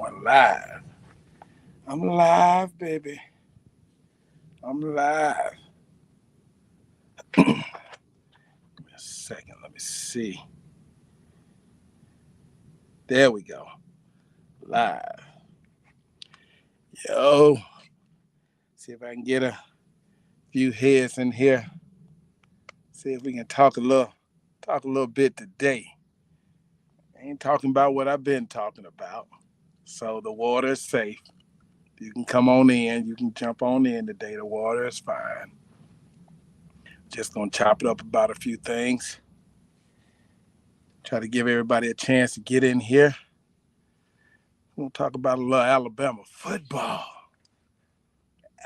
going live. I'm live, baby. I'm live. Give me a second. Let me see. There we go. Live. Yo. See if I can get a few heads in here. See if we can talk a little bit today. I ain't talking about what I've been talking about. So the water is safe. You can come on in. You can jump on in today. The water is fine. Just gonna chop it up about a few things. Try to give everybody a chance to get in here. We're gonna talk about a little Alabama football.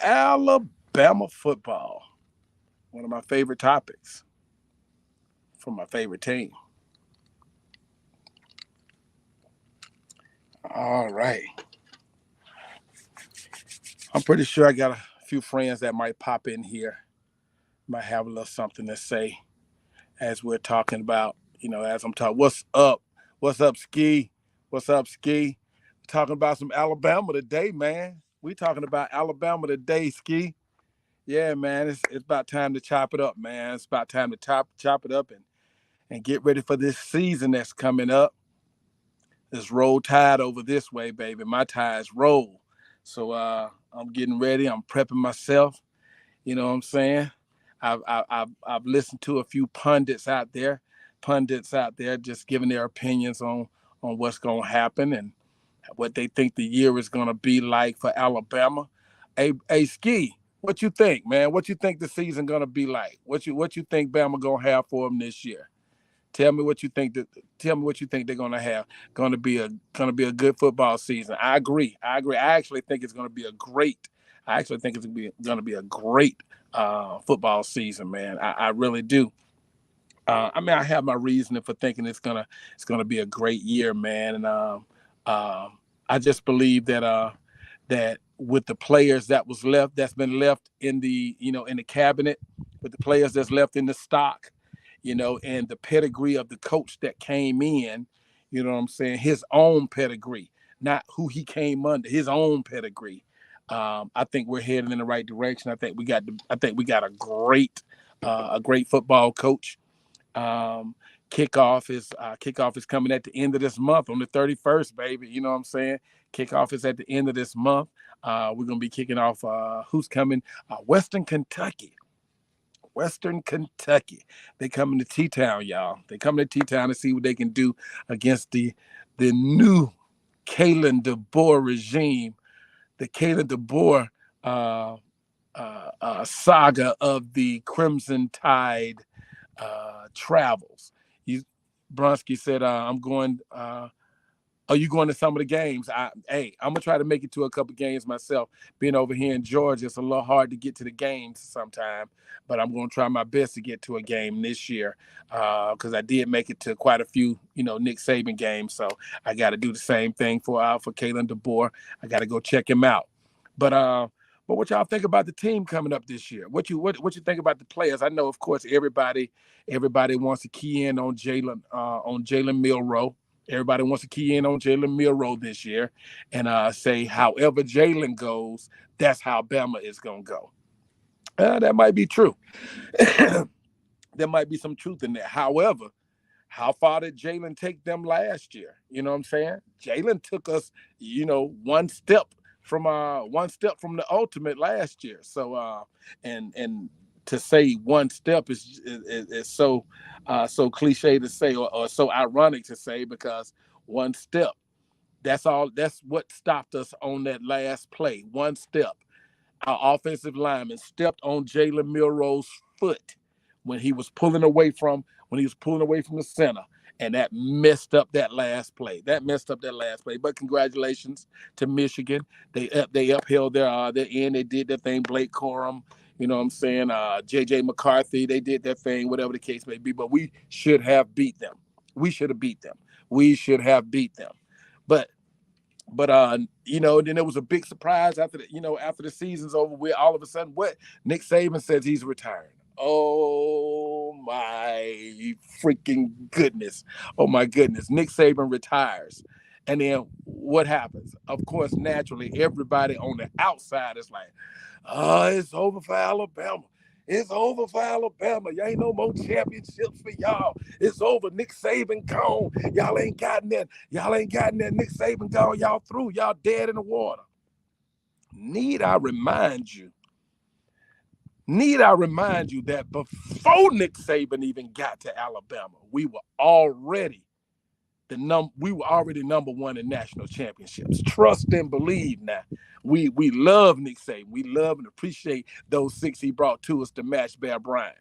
Alabama football. One of my favorite topics from my favorite team. All right. I'm pretty sure I got a few friends that might pop in here, might have a little something to say as we're talking about, as I'm talking. What's up? What's up, Ski? What's up, Ski? We're talking about some Alabama today, man. We talking about Alabama today, Ski. Yeah, man, it's about time to chop it up, man. It's about time to chop it up and get ready for this season that's coming up. This roll tide over this way, baby. My tides roll. So I'm getting ready. I'm prepping myself. You know what I'm saying? I've listened to a few pundits out there just giving their opinions on what's gonna happen and what they think the year is gonna be like for Alabama. Hey, Ski, what you think, man? What you think the season gonna be like? What you think Bama gonna have for them this year? Tell me what you think. Tell me what you think they're gonna have. Gonna be a good football season. I agree. I agree. I actually think it's gonna be a great. I actually think it's gonna be a great football season, man. I really do. I mean, I have my reasoning for thinking it's gonna be a great year, man. And I just believe that with the players that's been left in the cabinet, with the players that's left in the stock, and the pedigree of the coach that came in, you know what I'm saying, his own pedigree, not who he came under, his own pedigree. I think we're heading in the right direction. I think we got a great football coach. Um, kickoff is coming at the end of this month on the 31st, baby. You know what I'm saying? Kickoff is at the end of this month. We're gonna be kicking off. Who's coming? Western Kentucky. Western Kentucky. They coming to T Town, y'all. They coming to T Town to see what they can do against the new Kalen DeBoer regime, the Kalen DeBoer uh, saga of the Crimson Tide travels. You, Bronski said, "I'm going. Are you going to some of the games? I'm gonna try to make it to a couple games myself. Being over here in Georgia, it's a little hard to get to the games sometime, but I'm gonna try my best to get to a game this year because I did make it to quite a few, Nick Saban games. So I got to do the same thing for Kalen DeBoer. I got to go check him out. But what y'all think about the team coming up this year? What you think about the players? I know, of course, everybody wants to key in on Jalen Milroe. Everybody wants to key in on Jalen Milroe this year and say, however Jalen goes, that's how Bama is going to go. That might be true. There might be some truth in that. However, how far did Jalen take them last year? You know what I'm saying? Jalen took us, one step from the ultimate last year. So and to say one step is so cliche to say or so ironic to say because one step, that's what stopped us on that last play. One step. Our offensive lineman stepped on Jalen Milroe's foot when he was pulling away from the center, and that messed up that last play. But congratulations to Michigan. They upheld their end. They did their thing. Blake Corum, you know what I'm saying? J.J. McCarthy, they did their thing, whatever the case may be. But we should have beat them. We should have beat them. We should have beat them. But then there was a big surprise after the season's over with. All of a sudden, what Nick Saban says he's retiring. Oh my freaking goodness! Oh my goodness! Nick Saban retires, And then what happens? Of course, naturally, everybody on the outside is like, oh, it's over for Alabama. It's over for Alabama. You ain't no more championships for y'all. It's over. Nick Saban gone. Y'all ain't gotten that. Y'all ain't gotten that. Nick Saban gone. Y'all through. Y'all dead in the water. Need I remind you that before Nick Saban even got to Alabama, we were already number one in national championships. Trust and believe now. We love Nick Saban. We love and appreciate those 6 he brought to us to match Bear Bryant.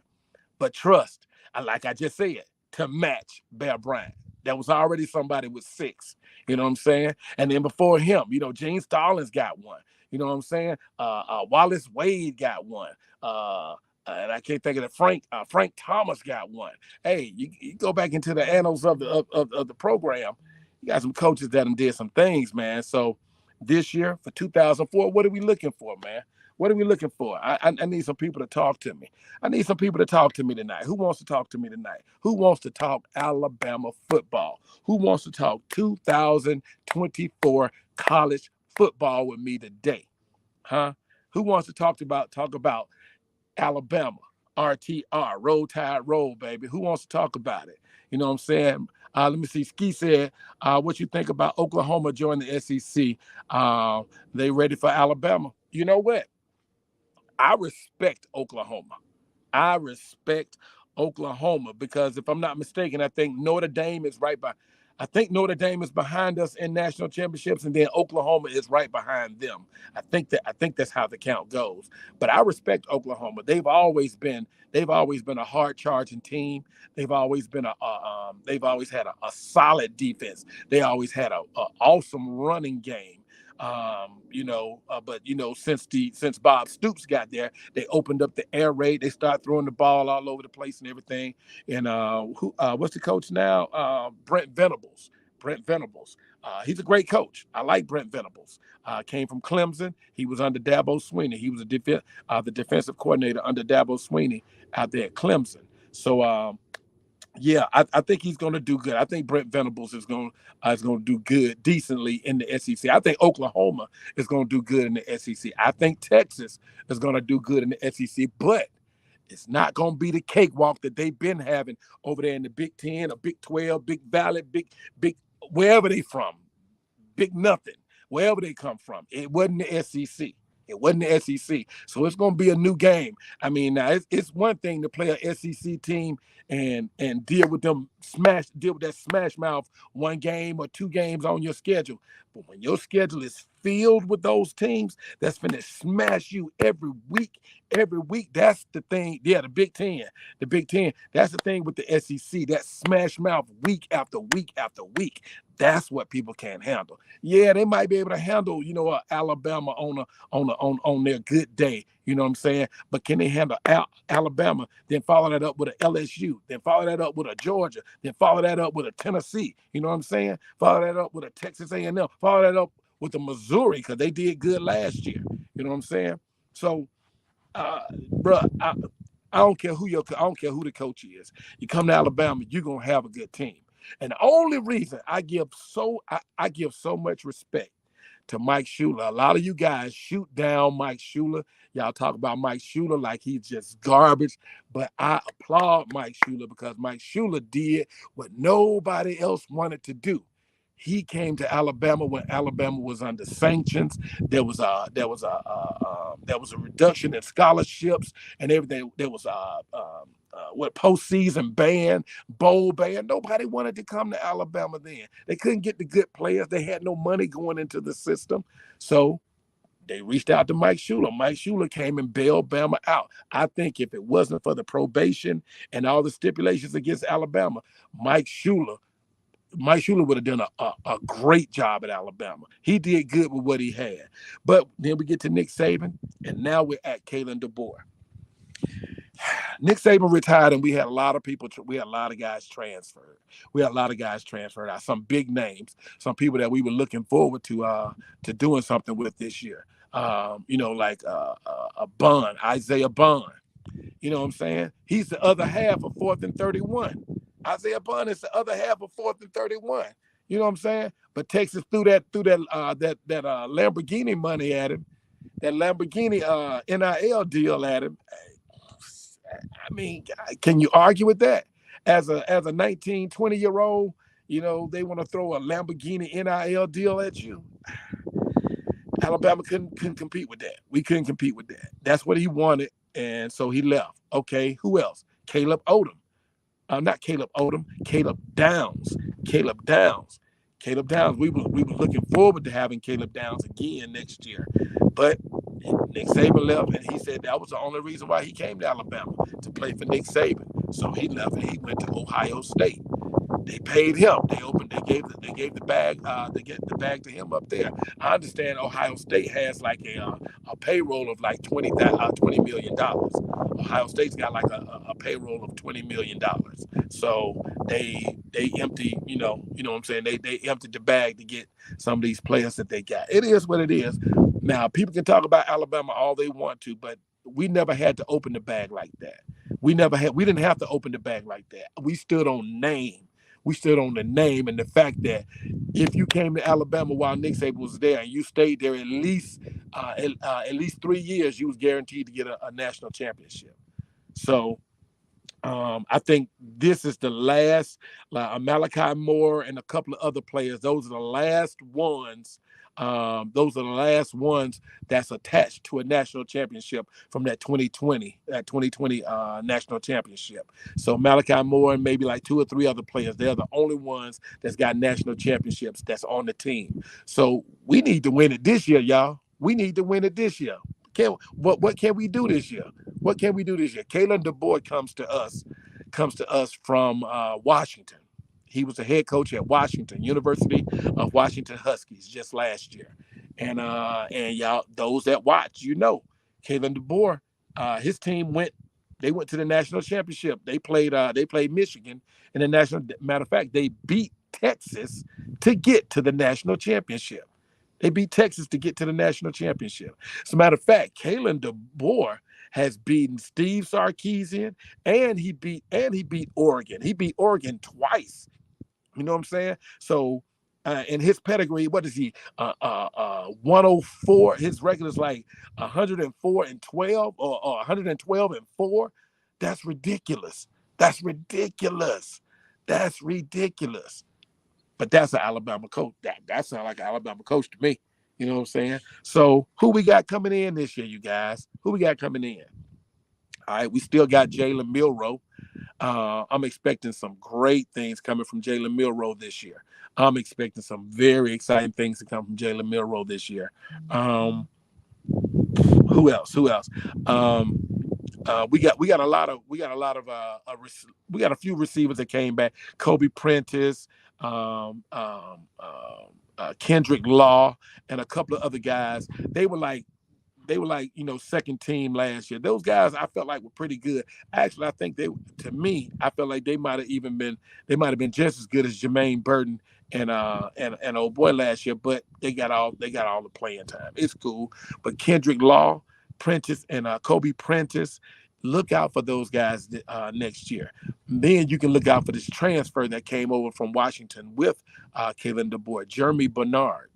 But trust, like I just said, to match Bear Bryant. There was already somebody with 6. You know what I'm saying? And then before him, Gene Stallings got one. You know what I'm saying? Wallace Wade got one. And I can't think of it. Frank Thomas got one. Hey, you go back into the annals of the program. You got some coaches that did some things, man. So this year for 2004, what are we looking for, man? What are we looking for? I need some people to talk to me. I need some people to talk to me tonight. Who wants to talk to me tonight? Who wants to talk Alabama football? Who wants to talk 2024 college football with me today? Huh? Who wants to talk about Alabama, RTR, Roll Tide Roll, baby? Who wants to talk about it? You know what I'm saying? Let me see. Ski said, what you think about Oklahoma joining the SEC? They ready for Alabama? You know what? I respect Oklahoma. Because if I'm not mistaken, I think Notre Dame is behind us in national championships, and then Oklahoma is right behind them. I think that's how the count goes. But I respect Oklahoma. They've always been a hard charging team. They've always had a solid defense. They always had a awesome running game. But since Bob Stoops got there, they opened up the air raid. They start throwing the ball all over the place and everything. And what's the coach now? Brent Venables. He's a great coach. I like Brent Venables. Came from Clemson. He was under Dabo Swinney. He was the defensive coordinator under Dabo Swinney out there at Clemson. So yeah, I think he's going to do good. I think Brent Venables is going to do good, decently in the SEC. I think Oklahoma is going to do good in the SEC. I think Texas is going to do good in the SEC, but it's not going to be the cakewalk that they've been having over there in the Big 10 or Big 12, Big Valley, big wherever they from, Big nothing, wherever they come from. It wasn't the SEC. So it's going to be a new game. I mean, now it's one thing to play an SEC team and deal with that smash mouth one game or 2 games on your schedule. But when your schedule is filled with those teams that's finna smash you every week, that's the thing. Yeah, the Big Ten, that's the thing with the SEC, that smash mouth week after week after week. That's what people can't handle. Yeah, they might be able to handle, Alabama on their good day. You know what I'm saying? But can they handle Alabama? Then follow that up with an LSU. Then follow that up with a Georgia. Then follow that up with a Tennessee. You know what I'm saying? Follow that up with a Texas A&M. Follow that up with a Missouri, because they did good last year. You know what I'm saying? So, bro, I don't care who the coach is. You come to Alabama, you're gonna have a good team. And the only reason I give so much respect to Mike Shula. A lot of you guys shoot down Mike Shula. Y'all talk about Mike Shula like he's just garbage. But I applaud Mike Shula because Mike Shula did what nobody else wanted to do. He came to Alabama when Alabama was under sanctions. There was a reduction in scholarships and everything. There was postseason ban, bowl ban. Nobody wanted to come to Alabama then. They couldn't get the good players. They had no money going into the system. So they reached out to Mike Shula. Mike Shula came and bailed Bama out. I think if it wasn't for the probation and all the stipulations against Alabama, Mike Shula would have done a great job at Alabama. He did good with what he had. But then we get to Nick Saban, and now we're at Kalen DeBoer. Nick Saban retired, and we had a lot of guys transferred. Some big names, some people that we were looking forward to doing something with this year. Like a Bond, Isaiah Bond. You know what I'm saying? He's the other half of 4th and 31. Isaiah Bond is the other half of 4th and 31. You know what I'm saying? But Texas threw that Lamborghini money at him, that Lamborghini NIL deal at him. I mean, can you argue with that? As a 19, 20-year old, they want to throw a Lamborghini NIL deal at you. Alabama couldn't compete with that. We couldn't compete with that. That's what he wanted, and so he left. Okay, who else? Caleb Odom. Not Caleb Odom. Caleb Downs. Caleb Downs. Caleb Downs. We were looking forward to having Caleb Downs again next year, but Nick Saban left, and he said that was the only reason why he came to Alabama, to play for Nick Saban. So he left and he went to Ohio State. They paid him. They gave the bag. They get the bag to him up there. I understand Ohio State has like a payroll of like $20 million. Ohio State's got like a payroll of $20 million. So they empty. What I'm saying. They emptied the bag to get some of these players that they got. It is what it is. Now people can talk about Alabama all they want to, but we never had to open the bag like that. We didn't have to open the bag like that. We stood on name. We stood on the name and the fact that if you came to Alabama while Nick Saban was there and you stayed there at least 3 years, you was guaranteed to get a national championship. So I think this is the last, Malachi Moore and a couple of other players. Those are the last ones. Those are the last ones that's attached to a national championship from that 2020 national championship. So Malachi Moore and maybe like two or three other players, they're the only ones that's got national championships that's on the team. So we need to win it this year, y'all. We need to win it this year. What can we do this year? What can we do this year? Kalen DeBoer comes to us from Washington. He was the head coach at Washington, University of Washington Huskies, just last year. And y'all, those that watch, Kalen DeBoer, his team went to the national championship. They played Michigan in the national. Matter of fact, they beat Texas to get to the national championship. They beat Texas to get to the national championship. As a matter of fact, Kalen DeBoer has beaten Steve Sarkisian, and he beat Oregon. He beat Oregon twice. You know what I'm saying? So, in his pedigree, what is he? 104. His record is like 104-12 or 112-4. That's ridiculous. That's ridiculous. That's ridiculous. But that's an Alabama coach. That sounds like an Alabama coach to me. You know what I'm saying? So who we got coming in this year, you guys? Who we got coming in? All right, we still got Jalen Milroe. I'm expecting some great things coming from Jalen Milroe this year. I'm expecting some very exciting things to come from Jalen Milroe this year. Who else? We got a few receivers that came back. Kobe Prentice, Kendrick Law, and a couple of other guys. They were like second team last year. Those guys I felt like were pretty good. Actually, I think I felt like they might have been just as good as Jermaine Burton and old boy last year, but they got all the playing time. It's cool. But Kendrick Law, Prentice, and Kobe Prentice, look out for those guys next year. Then you can look out for this transfer that came over from Washington with Kalen DeBoer, Jeremy Bernard.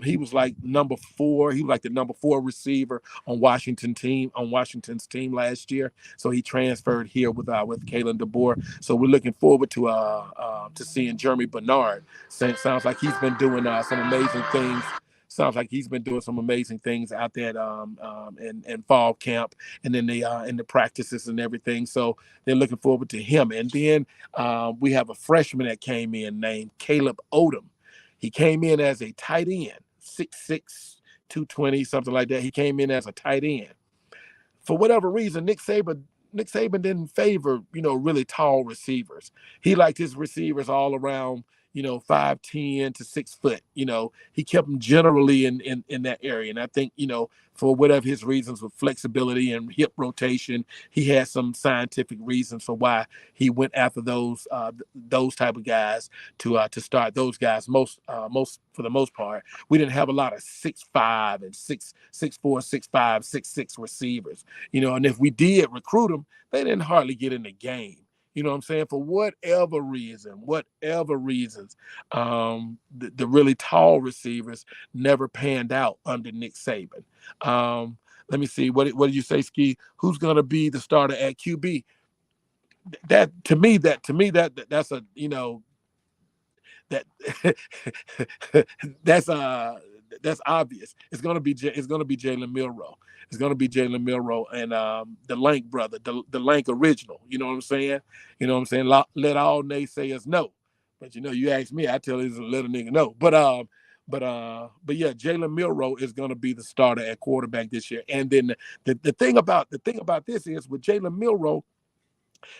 He was like number 4. He was like the number 4 receiver on Washington's team last year. So he transferred here with Kalen DeBoer. So we're looking forward to seeing Jeremy Bernard. Sounds like he's been doing some amazing things. Sounds like he's been doing some amazing things out there in fall camp and in the practices and everything. So they're looking forward to him. And then we have a freshman that came in named Caleb Odom. He came in as a tight end, 6'6", 220, something like that. He came in as a tight end. For whatever reason, Nick Saban didn't favor, really tall receivers. He liked his receivers all around, 5'10" to 6 foot. He kept them generally in that area. And I think, for whatever his reasons with flexibility and hip rotation, he had some scientific reasons for why he went after those type of guys to start those guys. Most for the most part, we didn't have a lot of 6'5" and 6'4", 6'5", 6'6" receivers. And if we did recruit them, they didn't hardly get in the game. You know what I'm saying? For whatever reasons, the really tall receivers never panned out under Nick Saban. Let me see. What did you say, Ski? Who's going to be the starter at QB? That's a that that's that's obvious. It's gonna be Jalen Milroe. It's gonna be Jalen Milroe and the Lank brother, the Lank original. You know what I'm saying? You know what I'm saying? Let all naysayers know. But you ask me, I tell you to let a nigga know. But yeah, Jalen Milroe is gonna be the starter at quarterback this year. And then the thing about this is with Jalen Milroe,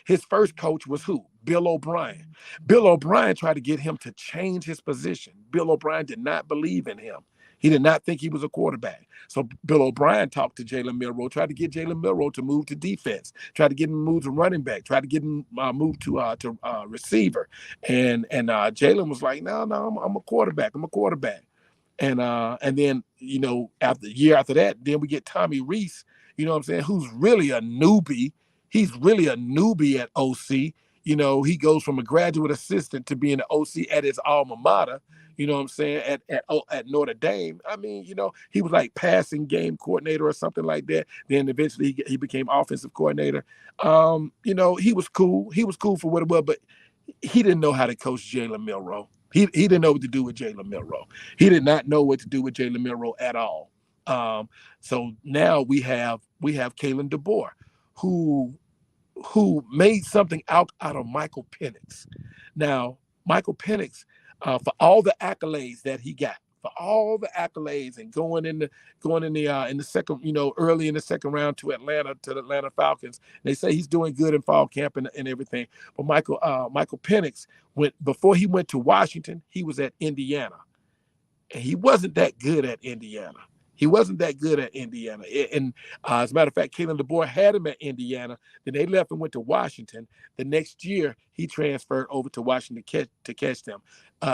his first coach was who? Bill O'Brien. Bill O'Brien tried to get him to change his position. Bill O'Brien did not believe in him. He did not think he was a quarterback. So Bill O'Brien talked to Jalen Milroe, tried to get Jalen Milroe to move to defense, tried to get him moved to running back, tried to get him moved to receiver. And Jalen was like, no, I'm a quarterback. I'm a quarterback. And then after the year after that, then we get Tommy Reese. You know what I'm saying? Who's really a newbie. He's really a newbie at OC. He goes from a graduate assistant to being an OC at his alma mater. You know what I'm saying? At Notre Dame. I mean, he was like passing game coordinator or something like that. Then eventually he became offensive coordinator. He was cool. He was cool for what it was, but he didn't know how to coach Jalen Milroe. He didn't know what to do with Jalen Milroe. He did not know what to do with Jalen Milroe at all. So now we have Kalen DeBoer, who made something out of Michael Penix. Now, Michael Penix, for all the accolades that he got, for all the accolades and going in the second, early in the second round to the Atlanta Falcons. They say he's doing good in fall camp and everything. But Michael Penix before he went to Washington, he was at Indiana. And he wasn't that good at Indiana. And as a matter of fact, Kalen DeBoer had him at Indiana. Then they left and went to Washington. The next year, he transferred over to Washington to catch them.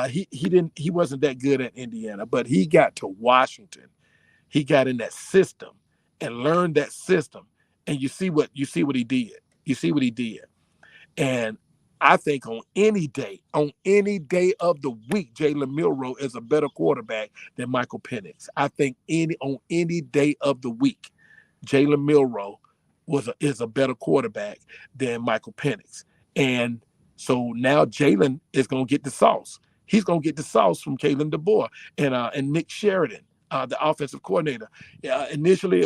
He wasn't that good at Indiana, but he got to Washington. He got in that system and learned that system. And you see what he did. You see what he did. And I think on any day of the week, Jalen Milroe is a better quarterback than Michael Penix. I think on any day of the week, Jalen Milroe is a better quarterback than Michael Penix. And so now Jalen is going to get the sauce. He's going to get the sauce from Kalen DeBoer and Nick Sheridan, the offensive coordinator. Initially,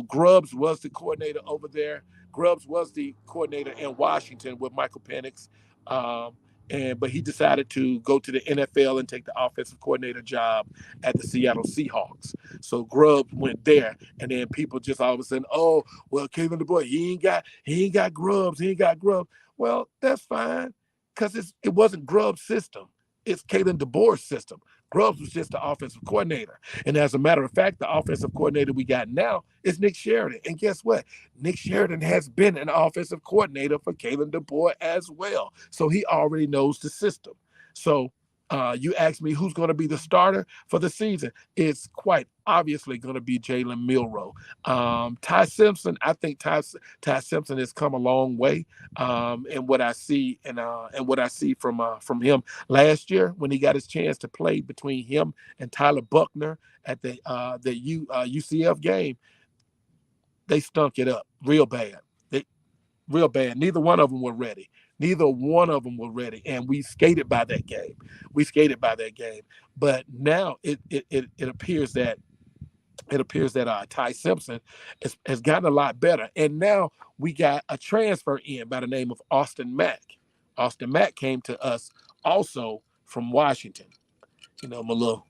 Grubbs was the coordinator over there. Grubbs was the coordinator in Washington with Michael Penix, but he decided to go to the NFL and take the offensive coordinator job at the Seattle Seahawks. So Grubbs went there, and then people just all of a sudden, oh, well, Kevin DeBoer, he ain't got Grubbs. Well, that's fine, because it wasn't Grubbs' system. It's Kalen DeBoer's system. Grubbs was just the offensive coordinator. And as a matter of fact, the offensive coordinator we got now is Nick Sheridan. And guess what? Nick Sheridan has been an offensive coordinator for Kalen DeBoer as well. So he already knows the system. So you ask me who's going to be the starter for the season. It's quite obviously going to be Jalen Milroe. Ty Simpson, I think Ty Simpson has come a long way. And what I see from him last year when he got his chance to play between him and Tyler Buckner at the UCF game, they stunk it up real bad. Real bad. Neither one of them were ready. And we skated by that game. But now it appears that Ty Simpson has gotten a lot better. And now we got a transfer in by the name of Austin Mack. Austin Mack came to us also from Washington. My little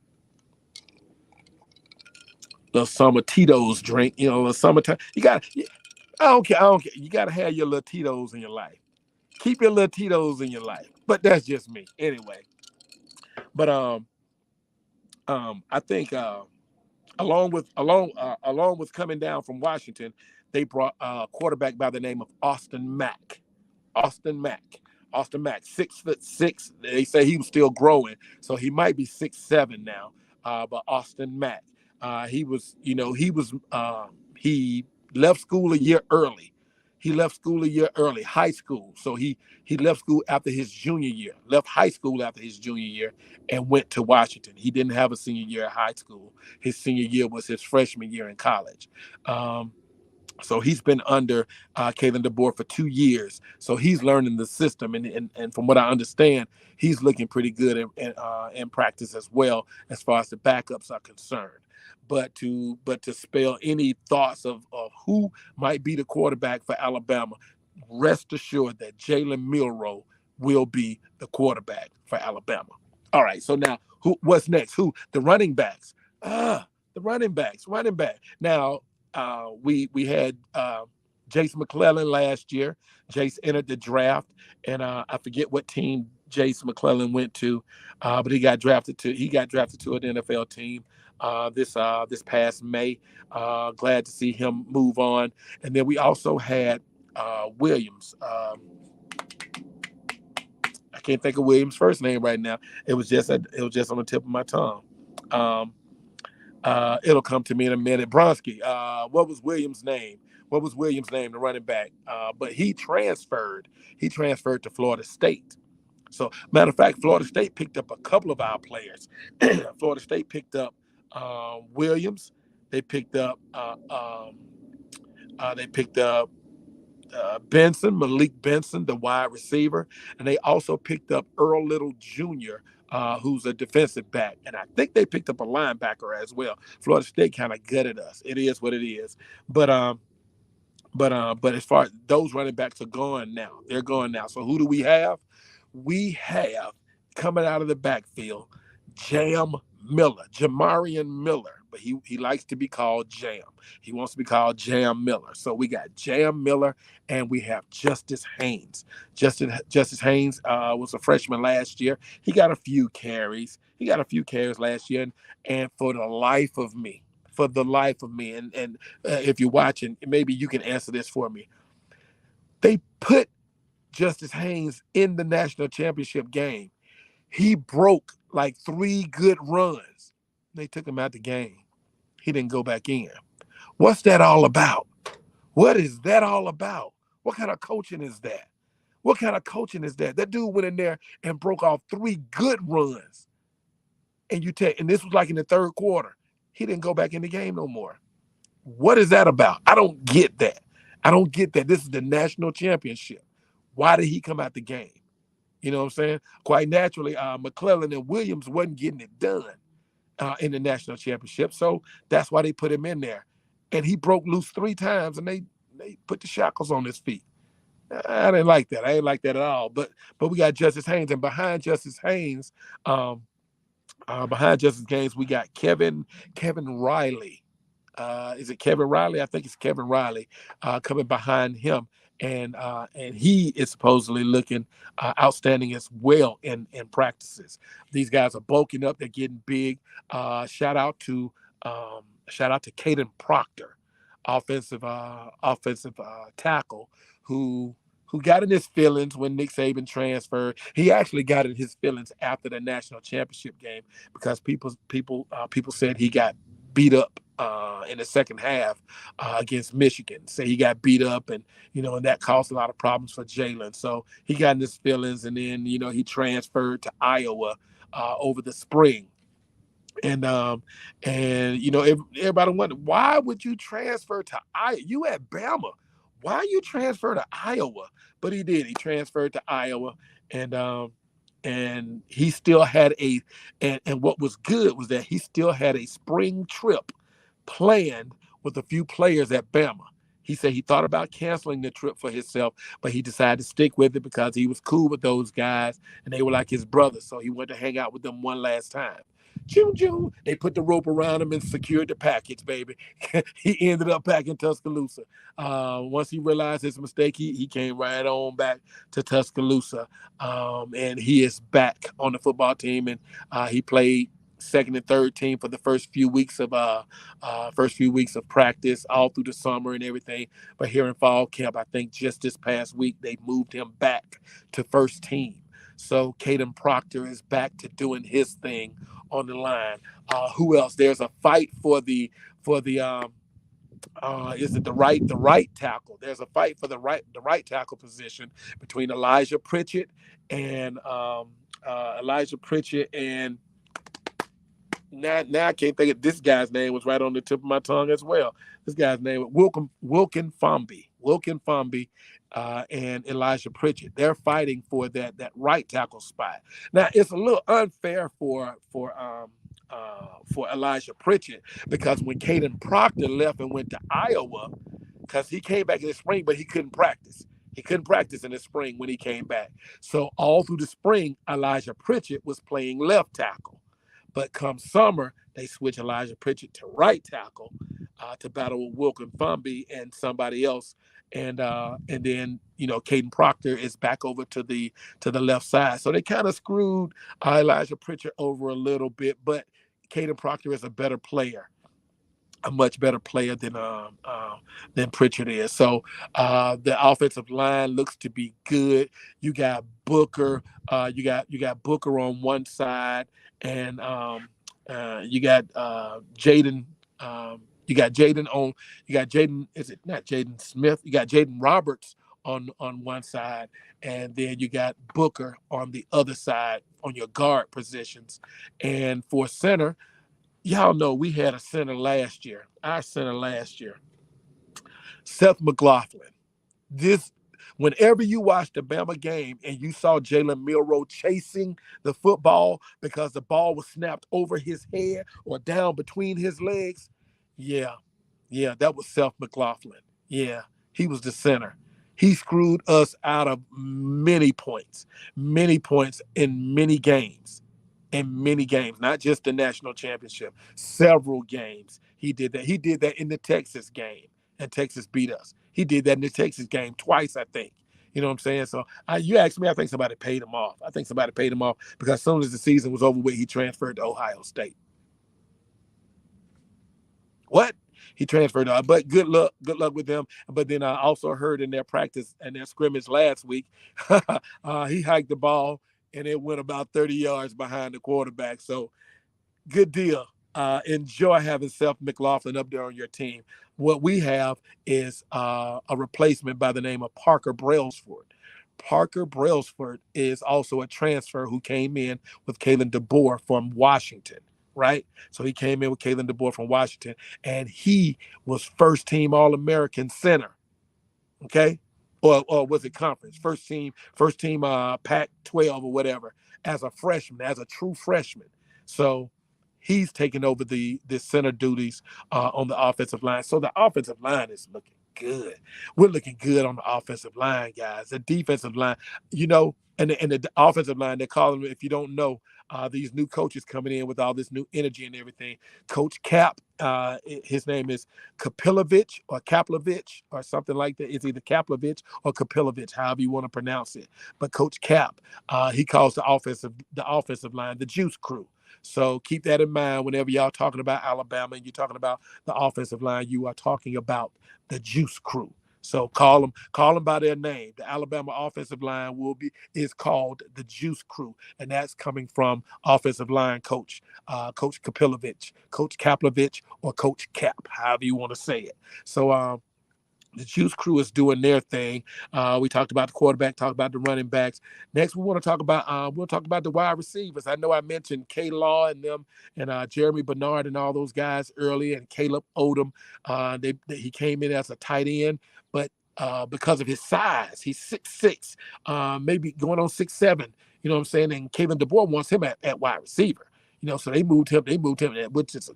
summer Tito's drink. Summertime. I don't care. You got to have your little Tito's in your life. Keep your little Tito's in your life. But that's just me. Anyway. But I think along with coming down from Washington, they brought a quarterback by the name of Austin Mack. Austin Mack, 6'6". They say he was still growing, so he might be 6'7" now. But Austin Mack, he left school a year early. He left school a year early, high school. So he left school after his junior year, left high school after his junior year, and went to Washington. He didn't have a senior year at high school. His senior year was his freshman year in college. So he's been under Kalen DeBoer for 2 years. So he's learning the system, and from what I understand, he's looking pretty good in practice as well, as far as the backups are concerned. But to spell any thoughts of who might be the quarterback for Alabama, rest assured that Jalen Milroe will be the quarterback for Alabama. All right. So now, what's next? Who? The running backs. The running backs. Running back. Now, we had Jace McClellan last year. Jace entered the draft, and I forget what team Jace McClellan went to, but he got drafted to an NFL team this past May. Glad to see him move on. And then we also had Williams. I can't think of Williams' first name right now. It was just on the tip of my tongue. It'll come to me in a minute. Bronski. What was Williams' name? The running back? But he transferred. He transferred to Florida State. So, matter of fact, Florida State picked up a couple of our players. Florida State picked up Williams. They picked up. Benson, Malik Benson, the wide receiver, and they also picked up Earl Little Jr., who's a defensive back, and I think they picked up a linebacker as well. Florida State kind of gutted us. It is what it is, but as far as those running backs are gone now, they're gone now. So who do we have? We have coming out of the backfield, Jamarian Miller, but he likes to be called Jam. He wants to be called Jam Miller. So we got Jam Miller, and we have Justice Haynes. Justice Haynes was a freshman last year. He got a few carries. Last year, and for the life of me, and if you're watching, maybe you can answer this for me. They put Justice Haynes in the national championship game. He broke like 3 good runs. They took him out the game. He didn't go back in. What's that all about? What is that all about? What kind of coaching is that? That dude went in there and broke off 3 good runs. And this was like in the third quarter. He didn't go back in the game no more. What is that about? I don't get that. This is the national championship. Why did he come out the game? You know what I'm saying? Quite naturally, McClellan and Williams wasn't getting it done in the national championship. So that's why they put him in there. And he broke loose 3 times, and they put the shackles on his feet. I didn't like that. I didn't like that at all. But we got Justice Haynes, and behind Justice Haynes, we got Kevin Riley. Is it Kevin Riley? I think it's Kevin Riley coming behind him. And he is supposedly looking outstanding as well in practices. These guys are bulking up. They're getting big. Shout out to Caden Proctor, offensive tackle, who got in his feelings when Nick Saban transferred. He actually got in his feelings after the national championship game because people said he got beat up in the second half against Michigan. Say he got beat up, and that caused a lot of problems for Jalen. So he got in his feelings, and then he transferred to Iowa over the spring. And everybody wondered, why would you transfer to Iowa? You at Bama. Why you transfer to Iowa? But he did. He transferred to Iowa, and he still had and what was good was that he still had a spring trip planned with a few players at Bama. He said he thought about canceling the trip for himself, but he decided to stick with it because he was cool with those guys, and they were like his brothers. So he went to hang out with them one last time. Choo-choo. They put the rope around him and secured the package, baby. He ended up back in Tuscaloosa. Once he realized his mistake, he came right on back to Tuscaloosa, and he is back on the football team, and he played second and third team for the first few weeks of practice all through the summer and everything. But here in fall camp, I think just this past week they moved him back to first team. So Caden Proctor is back to doing his thing on the line. Who else? There's a fight for the is it the right tackle? There's a fight for the right tackle position between Elijah Pritchett and now I can't think of this guy's name. Was right on the tip of my tongue as well. This guy's name was Wilkin Fomby. And Elijah Pritchett. They're fighting for that right tackle spot. Now it's a little unfair for Elijah Pritchett because when Caden Proctor left and went to Iowa, because he came back in the spring, but he couldn't practice. He couldn't practice in the spring when he came back. So all through the spring, Elijah Pritchett was playing left tackle. But come summer, they switch Elijah Pritchett to right tackle to battle with Wilkin Fomby and somebody else. And then Caden Proctor is back over to the left side. So they kind of screwed Elijah Pritchett over a little bit, but Caden Proctor is a better player, a much better player than Pritchard is. So the offensive line looks to be good. You got Booker. You got Booker on one side, and you got Jaden. You got Jaden on. You got Jaden. Is it not Jaden Smith? You got Jaden Roberts on one side, and then you got Booker on the other side on your guard positions. And for center, y'all know we had a center last year. Our center last year, Seth McLaughlin. Whenever you watched the Bama game and you saw Jalen Milroe chasing the football because the ball was snapped over his head or down between his legs, yeah, that was Seth McLaughlin. Yeah, he was the center. He screwed us out of many points in many games. Not just the national championship, several games. He did that. He did that in the Texas game, and Texas beat us. He did that in the Texas game twice, I think. You know what I'm saying? So you asked me, I think somebody paid him off. Because as soon as the season was over with, he transferred to Ohio State. What? He transferred, but good luck with them. But then I also heard in their practice and their scrimmage last week, he hiked the ball and it went about 30 yards behind the quarterback. So good deal. Enjoy having Seth McLaughlin up there on your team. What we have is a replacement by the name of Parker Brailsford. Parker Brailsford is also a transfer who came in with Kalen DeBoer from Washington, right? So he came in with Kalen DeBoer from Washington, and he was first team All-American center, okay? Or was it conference? First team Pac-12 or whatever, as a freshman, as a true freshman. So he's taking over the center duties on the offensive line. So the offensive line is looking good. We're looking good on the offensive line, guys. The defensive line, and the offensive line, they're calling them, if you don't know, these new coaches coming in with all this new energy and everything. Coach Cap, his name is Kaplovich or something like that. It's either Kaplovich or Kaplovich, however you want to pronounce it. But Coach Cap, he calls the offensive line the Juice Crew. So keep that in mind whenever y'all talking about Alabama and you're talking about the offensive line. You are talking about the Juice Crew. So call them by their name. The Alabama offensive line is called the Juice Crew, and that's coming from offensive line coach, Coach Kaplovich, Coach Kaplovich, or Coach Cap, however you want to say it. So the Juice Crew is doing their thing. We talked about the quarterback, talked about the running backs. Next, we want to talk about the wide receivers. I know I mentioned K-Law and them, and Jeremy Bernard and all those guys earlier, and Caleb Odom. He came in as a tight end, but because of his size, he's 6'6", maybe going on 6'7". You know what I'm saying? And Kalen DeBoer wants him at wide receiver. So they moved him, which is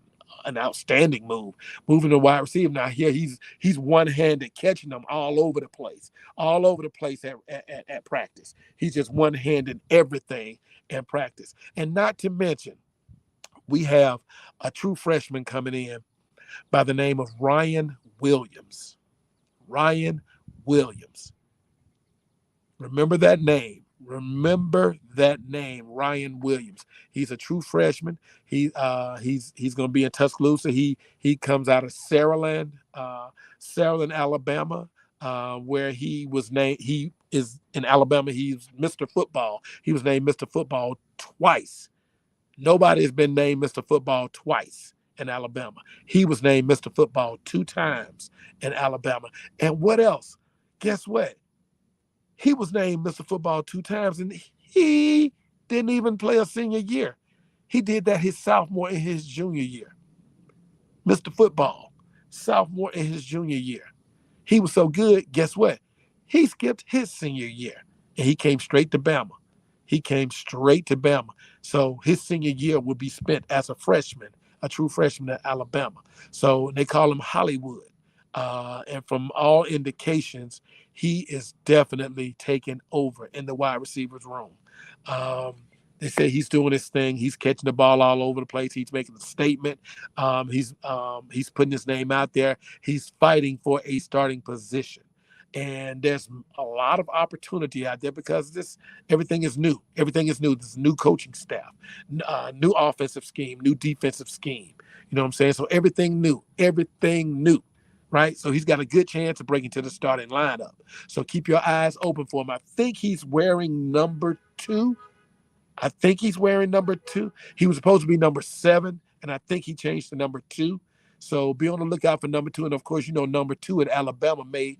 an outstanding move, moving to wide receiver. Now here he's one-handed catching them all over the place at practice. He's just one-handed everything in practice. And not to mention, we have a true freshman coming in by the name of Ryan Williams. Ryan Williams. Remember that name, Ryan Williams. He's a true freshman. He's going to be in Tuscaloosa. He comes out of Saraland, Alabama, where he was named. He is in Alabama. He's Mr. Football. He was named Mr. Football twice. Nobody has been named Mr. Football twice in Alabama. He was named Mr. Football 2 times in Alabama. And what else? Guess what? He was named Mr. Football 2 times, and he didn't even play a senior year. He did that his sophomore and his junior year. Mr. Football, sophomore and his junior year. He was so good, guess what? He skipped his senior year and he came straight to Bama. He came straight to Bama. So his senior year will be spent as a freshman, a true freshman at Alabama. So they call him Hollywood. And from all indications, he is definitely taking over in the wide receivers room. Um, they say he's doing his thing. He's catching the ball all over the place. He's making a statement. He's putting his name out there. He's fighting for a starting position. And there's a lot of opportunity out there because this everything is new. Everything is new. There's new coaching staff, new offensive scheme, new defensive scheme. You know what I'm saying? So everything new, right? So he's got a good chance of breaking to the starting lineup. So keep your eyes open for him. I think he's wearing number 2. I think he's wearing number 2. He was supposed to be number 7, and I think he changed to number 2. So be on the lookout for number 2. And of course, number 2 in Alabama made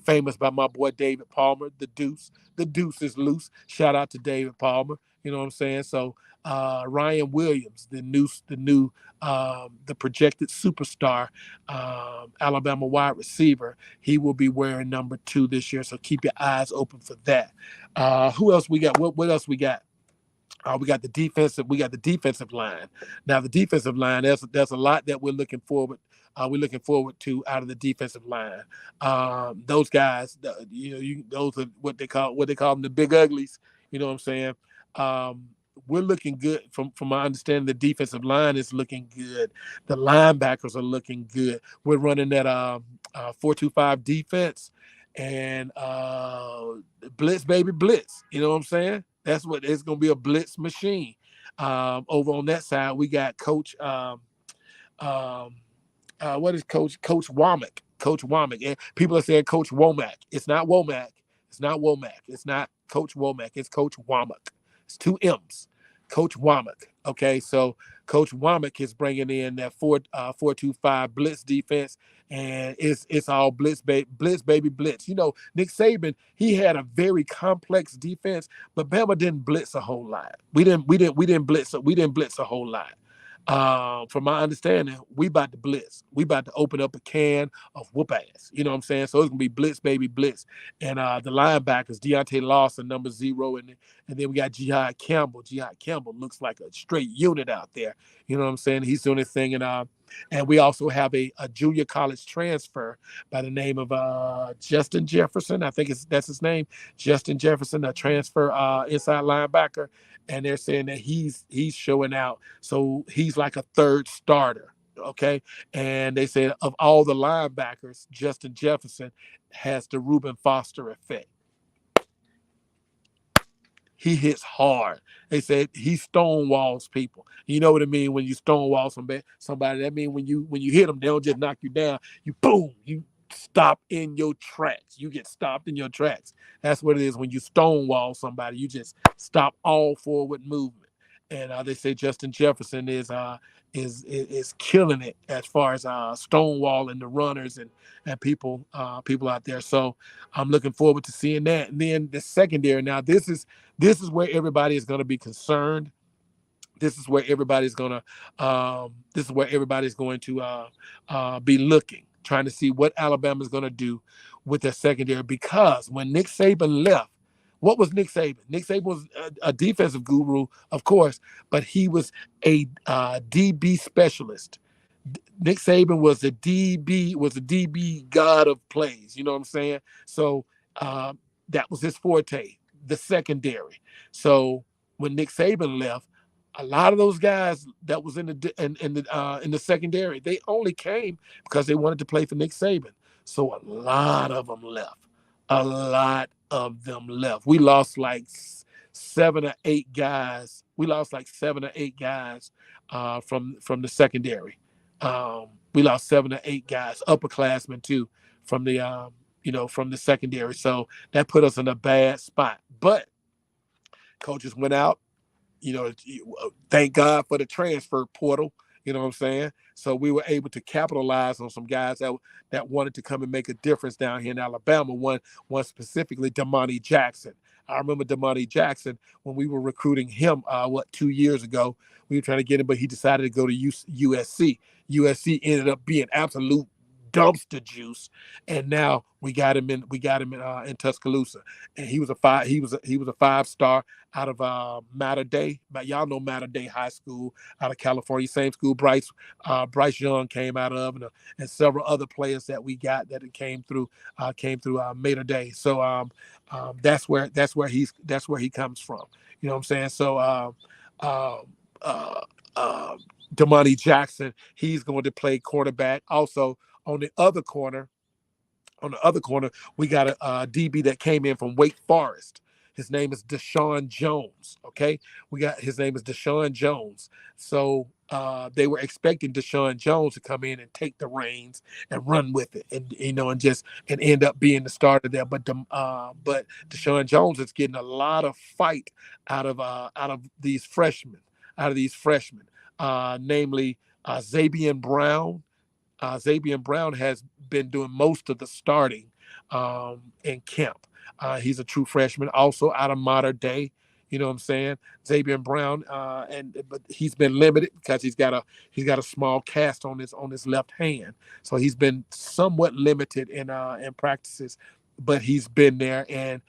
famous by my boy David Palmer, the Deuce. The Deuce is loose. Shout out to David Palmer. You know what I'm saying? So Ryan Williams, the projected superstar Alabama wide receiver, he will be wearing number 2 this year. So keep your eyes open for that. Who else we got? What else we got? We got the defensive line. Now the defensive line, there's a lot that we're looking forward. We're looking forward to out of the defensive line. Those guys, those are what they call them the big uglies. You know what I'm saying? We're looking good from my understanding. The defensive line is looking good. The linebackers are looking good. We're running that 4-2-5 defense and blitz, baby, blitz. You know what I'm saying? That's what it's going to be, a blitz machine. Over on that side, we got Coach. What is Coach Womack? Coach Womack. And people are saying Coach Womack. It's not Womack. It's not Womack. It's not Coach Womack. It's Coach Womack. It's 2 M's. Coach Womack. Okay, so Coach Womack is bringing in that 4-2-5 blitz defense, and it's all blitz, baby, blitz. Nick Saban, he had a very complex defense, but Bama didn't blitz a whole lot. We didn't blitz a whole lot. From my understanding, we about to blitz. We about to open up a can of whoop ass. You know what I'm saying? So it's gonna be blitz, baby, blitz. And the linebackers, Deontay Lawson, number 0, and then we got Jihad Campbell. Jihad Campbell looks like a straight unit out there. You know what I'm saying? He's doing his thing, and we also have a junior college transfer by the name of Justin Jefferson. I think that's his name, Justin Jefferson, a transfer inside linebacker. And they're saying that he's showing out. So he's like a third starter. Okay. And they said of all the linebackers, Justin Jefferson has the Reuben Foster effect. He hits hard. They said he stonewalls people. You know what I mean? When you stonewall somebody, that means when you hit them, they don't just knock you down. You boom, you stop in your tracks. You get stopped in your tracks. That's what it is when you stonewall somebody. You just stop all forward movement. And they say Justin Jefferson is killing it as far as stonewalling the runners and people out there. So I'm looking forward to seeing that. And then the secondary. Now this is where everybody is going to be concerned. This is where everybody's going to be looking, trying to see what Alabama's going to do with their secondary. Because when Nick Saban left, what was Nick Saban? Nick Saban was a defensive guru, of course, but he was a DB specialist. Nick Saban was a DB god of plays. You know what I'm saying? So that was his forte, the secondary. So when Nick Saban left, a lot of those guys that was in the secondary, they only came because they wanted to play for Nick Saban. So a lot of them left. A lot of them left. We lost like 7 or 8 guys. From the secondary. We lost 7 or 8 guys, upperclassmen too, from the secondary. So that put us in a bad spot. But coaches went out. Thank God for the transfer portal. You know what I'm saying? So we were able to capitalize on some guys that wanted to come and make a difference down here in Alabama. One specifically, Damani Jackson. I remember Damani Jackson when we were recruiting him. 2 years ago? We were trying to get him, but he decided to go to USC. USC ended up being absolute dumpster juice, and now we got him in Tuscaloosa, and he was a 5 star out of Mater Dei. But y'all know Mater Dei High School out of California, same school Bryce Young came out of, and several other players that we got that came through Mater Dei. So that's where he comes from. You know what I'm saying? So um, uh, uh, Damani Jackson, he's going to play quarterback. Also on the other corner, we got a DB that came in from Wake Forest. His name is Deshaun Jones. Okay, his name is Deshaun Jones. So they were expecting Deshaun Jones to come in and take the reins and run with it, and and end up being the starter there. But Deshaun Jones is getting a lot of fight out of these freshmen, namely Zabian Brown. Zabian Brown has been doing most of the starting in camp. He's a true freshman, also out of Mater Dei. You know what I'm saying? Zabian Brown, but he's been limited because he's got a small cast on his left hand, so he's been somewhat limited in practices. But he's been there, and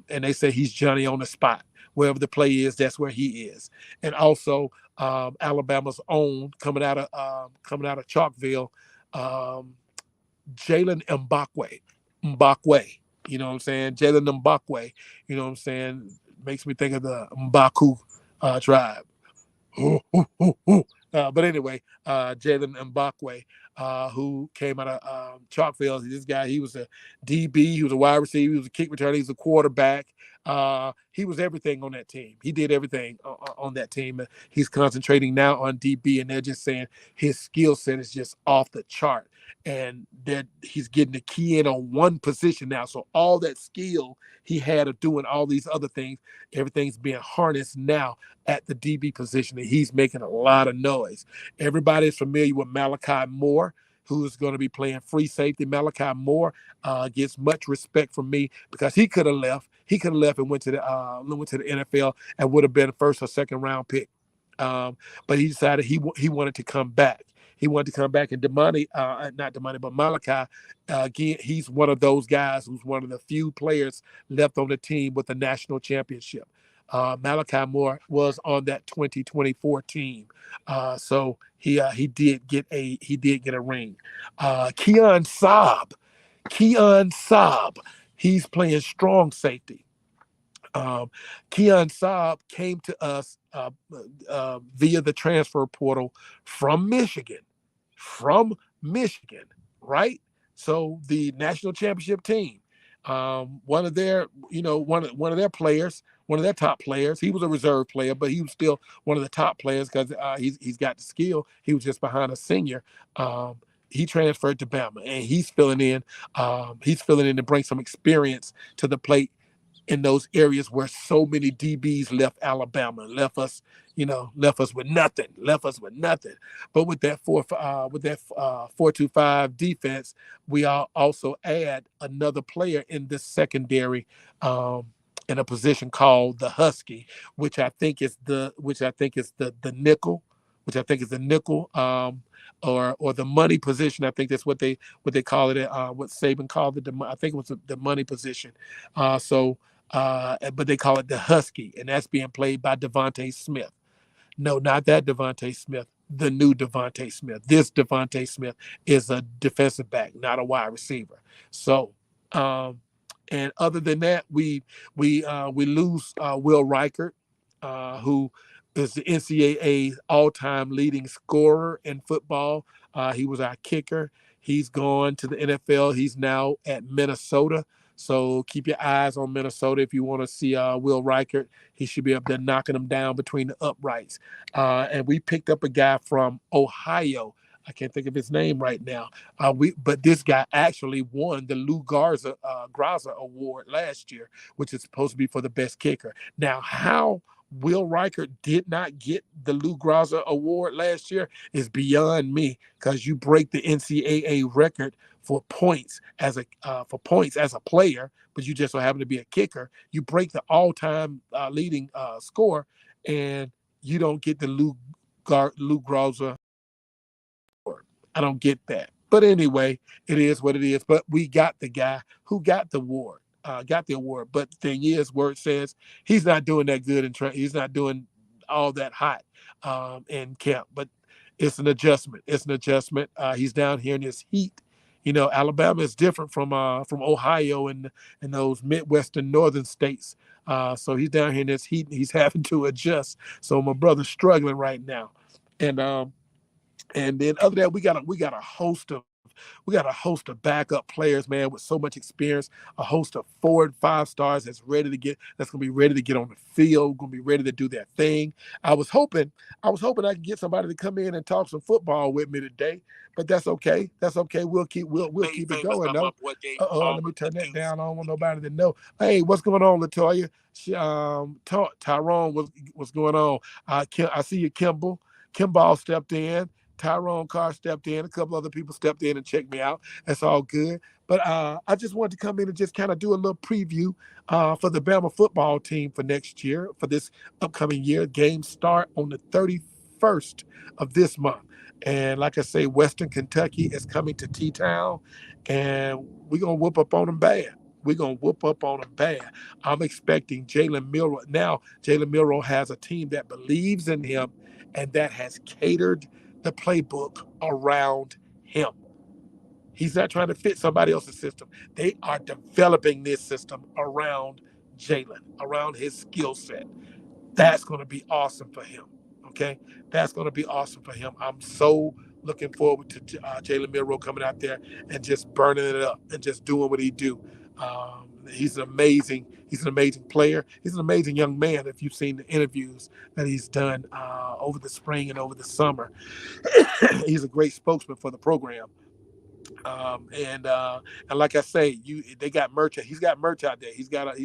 they say he's Johnny on the spot. Wherever the play is, that's where he is. And also Alabama's own coming out of Chalkville, um, Jalen Mbakwe. You know what I'm saying? Jalen Mbakwe. You know what I'm saying? Makes me think of the Mbaku tribe. But anyway, Jalen Mbakwe, who came out of Chalkville. This guy, he was a DB, he was a wide receiver, he was a kick returner, he was a quarterback. He was everything on that team. He did everything on that team. He's concentrating now on DB, and they're just saying his skill set is just off the chart. And that he's getting the key in on one position now. So all that skill he had of doing all these other things, everything's being harnessed now at the DB position, and he's making a lot of noise. Everybody is familiar with Malachi Moore, who's going to be playing free safety. Malachi Moore gets much respect from me because he could have left. He could have left and went to the NFL and would have been a first or second round pick. But he decided he wanted to come back. He wanted to come back, and not Damani, but Malachi, again, he's one of those guys who's one of the few players left on the team with a national championship. Malachi Moore was on that 2024 team, so he did get a ring. Keon Saab, he's playing strong safety. Keon Saab came to us via the transfer portal from Michigan, right? So the national championship team, one of their players, one of their top players. He was a reserve player, but he was still one of the top players because he's got the skill. He was just behind a senior. He transferred to Bama, and he's filling in. He's filling in to bring some experience to the plate in those areas where so many DBs left Alabama, left us with nothing, But with that 4-2-5 defense, we also add another player in this secondary, in a position called the Husky, which I think is the nickel, or the money position. I think that's what they call it. What Saban called it. I think it was the money position. But they call it the Husky, and that's being played by Devontae Smith. No, not that Devontae Smith. The new Devontae Smith. This Devontae Smith is a defensive back, not a wide receiver. So, and other than that, we lose Will Reichert, who is the NCAA all-time leading scorer in football. He was our kicker. He's gone to the NFL. He's now at Minnesota. So keep your eyes on Minnesota if you want to see Will Reichert. He should be up there knocking them down between the uprights. And we picked up a guy from Ohio. I can't think of his name right now. But this guy actually won the Lou Graza Award last year, which is supposed to be for the best kicker. Now, how Will Riker did not get the Lou Graza Award last year is beyond me, because you break the NCAA record for points as a player, but you just so happen to be a kicker. You break the all-time leading score, and you don't get the Lou Graza. I don't get that. But anyway, it is what it is. But we got the guy who got the award. Got the award. But the thing is, where it says he's not doing that good in he's not doing all that hot in camp. But it's an adjustment. It's an adjustment. He's down here in this heat. You know, Alabama is different from Ohio and those Midwestern northern states. So he's down here in this heat, and he's having to adjust. So my brother's struggling right now, and then other than that, we got a host of backup players, man, with so much experience. A host of 4 and 5 stars that's gonna be ready to get on the field, gonna be ready to do their thing. I was hoping I could get somebody to come in and talk some football with me today, but that's okay. That's okay. We'll keep it going though. Let me turn that down. I don't want nobody to know. Hey, what's going on, Latoya? Tyrone, what's going on? I see you, Kimball. Kimball stepped in. Tyrone Carr stepped in. A couple other people stepped in and checked me out. That's all good. But I just wanted to come in and just kind of do a little preview for the Bama football team for next year, for this upcoming year. Games start on the 31st of this month. And like I say, Western Kentucky is coming to T-Town, and we're going to whoop up on them bad. We're going to whoop up on them bad. I'm expecting Jalen Milroe. Now, Jalen Milroe has a team that believes in him and that has catered the playbook around him. He's not trying to fit somebody else's system. They are developing this system around Jalen, around his skill set. That's going to be awesome for him. Okay, that's going to be awesome for him. I'm so looking forward to Jalen Milroe coming out there and just burning it up and just doing what he do. He's an amazing player. He's an amazing young man. If you've seen the interviews that he's done over the spring and over the summer, he's a great spokesman for the program. And like I say, they got merch. He's got merch out there. He's got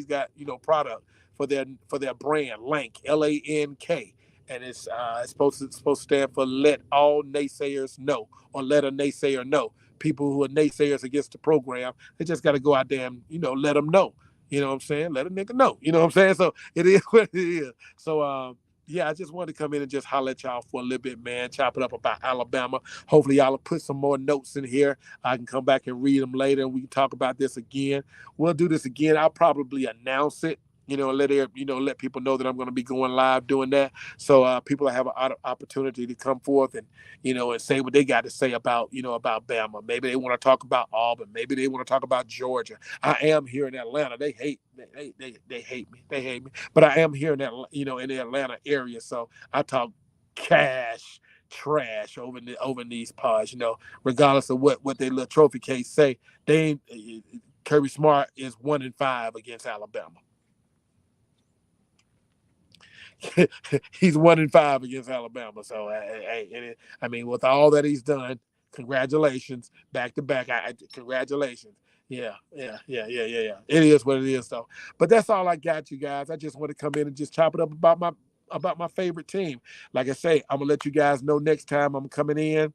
product for their brand, Lank, LANK, and it's supposed to stand for Let All Naysayers Know, or Let a Naysayer Know. People who are naysayers against the program, they just got to go out there and let them know. You know what I'm saying? Let a nigga know. You know what I'm saying? So it is what it is. So yeah, I just wanted to come in and just holler at y'all for a little bit, man. Chop it up about Alabama. Hopefully, y'all will put some more notes in here. I can come back and read them later, and we can talk about this again. We'll do this again. I'll probably announce it. Let people know that I'm going to be going live doing that. So people have an opportunity to come forth and say what they got to say about Bama. Maybe they want to talk about Auburn. Maybe they want to talk about Georgia. I am here in Atlanta. They hate me. They hate me. But I am here in that in the Atlanta area. So I talk cash trash over in these pods. Regardless of what their little trophy case say, they ain't. Kirby Smart is 1-5 against Alabama. He's 1-5 against Alabama. So, I mean, with all that he's done, congratulations, back to back. Congratulations. Yeah. It is what it is, though. But that's all I got, you guys. I just want to come in and just chop it up about my favorite team. Like I say, I'm gonna let you guys know next time I'm coming in.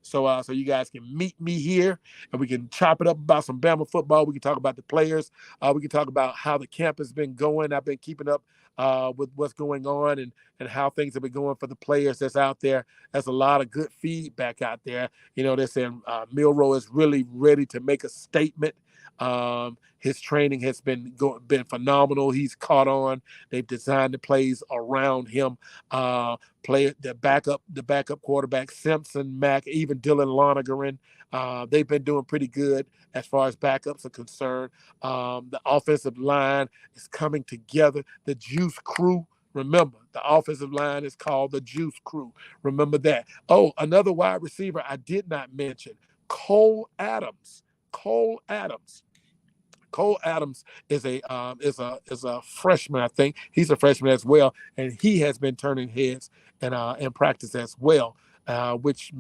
So you guys can meet me here, and we can chop it up about some Bama football. We can talk about the players. We can talk about how the camp has been going. I've been keeping up with what's going on and how things have been going for the players that's out there. There's a lot of good feedback out there. They're saying Milroe is really ready to make a statement. His training has been phenomenal. He's caught on. They've designed the plays around him. Play the backup quarterback, Simpson, Mack, even Dylan Lonergan. They've been doing pretty good as far as backups are concerned. The offensive line is coming together. The Juice Crew. Remember, the offensive line is called the Juice Crew. Remember that. Oh, another wide receiver I did not mention, Cole Adams. Cole Adams is a freshman. I think he's a freshman as well, and he has been turning heads in practice as well, which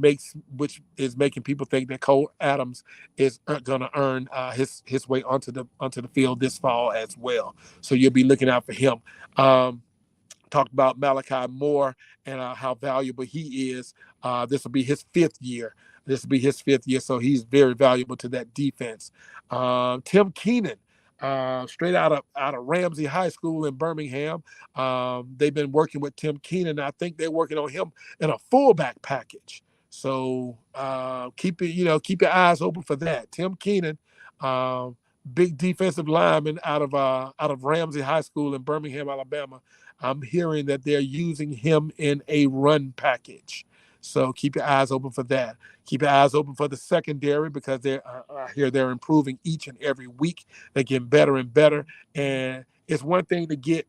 is making people think that Cole Adams is going to earn his way onto the field this fall as well. So you'll be looking out for him. Talked about Malachi Moore and how valuable he is. This will be his 5th year. This will be his 5th year, so he's very valuable to that defense. Tim Keenan, straight out of Ramsey High School in Birmingham. They've been working with Tim Keenan. I think they're working on him in a fullback package. So keep your eyes open for that. Tim Keenan, big defensive lineman out of Ramsey High School in Birmingham, Alabama. I'm hearing that they're using him in a run package. So keep your eyes open for that. Keep your eyes open for the secondary because I hear they're improving each and every week. They're getting better and better. And it's one thing to get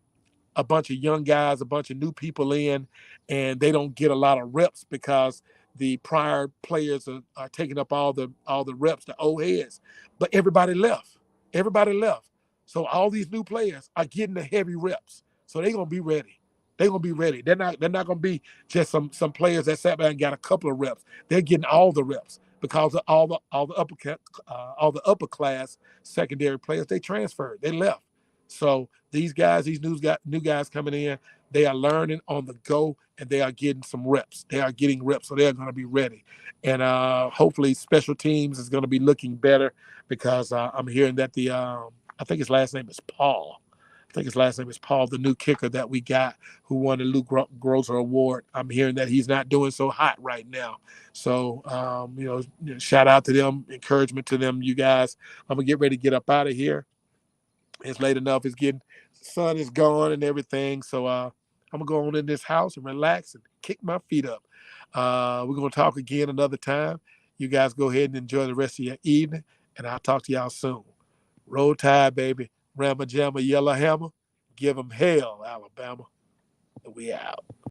a bunch of young guys, a bunch of new people in, and they don't get a lot of reps because the prior players are taking up all the reps, the old heads. But everybody left. Everybody left. So all these new players are getting the heavy reps. So they're gonna be ready. They're gonna be ready. They're not gonna be just some players that sat back and got a couple of reps. They're getting all the reps because of all the upper class secondary players they transferred. They left. So these new guys coming in, they are learning on the go and they are getting some reps. They are getting reps, so they're going to be ready. And hopefully, special teams is going to be looking better because I'm hearing that I think his last name is Paul. I think his last name is Paul, the new kicker that we got who won the Luke Grozer Award. I'm hearing that he's not doing so hot right now. So, shout out to them, encouragement to them, you guys. I'm going to get ready to get up out of here. It's late enough. Sun is gone and everything. So I'm gonna go on in this house and relax and kick my feet up. We're gonna talk again another time. You guys go ahead and enjoy the rest of your evening, and I'll talk to y'all soon. Roll Tide, baby. Ramma Jamma Yellow Hammer. Give them hell, Alabama. And we out.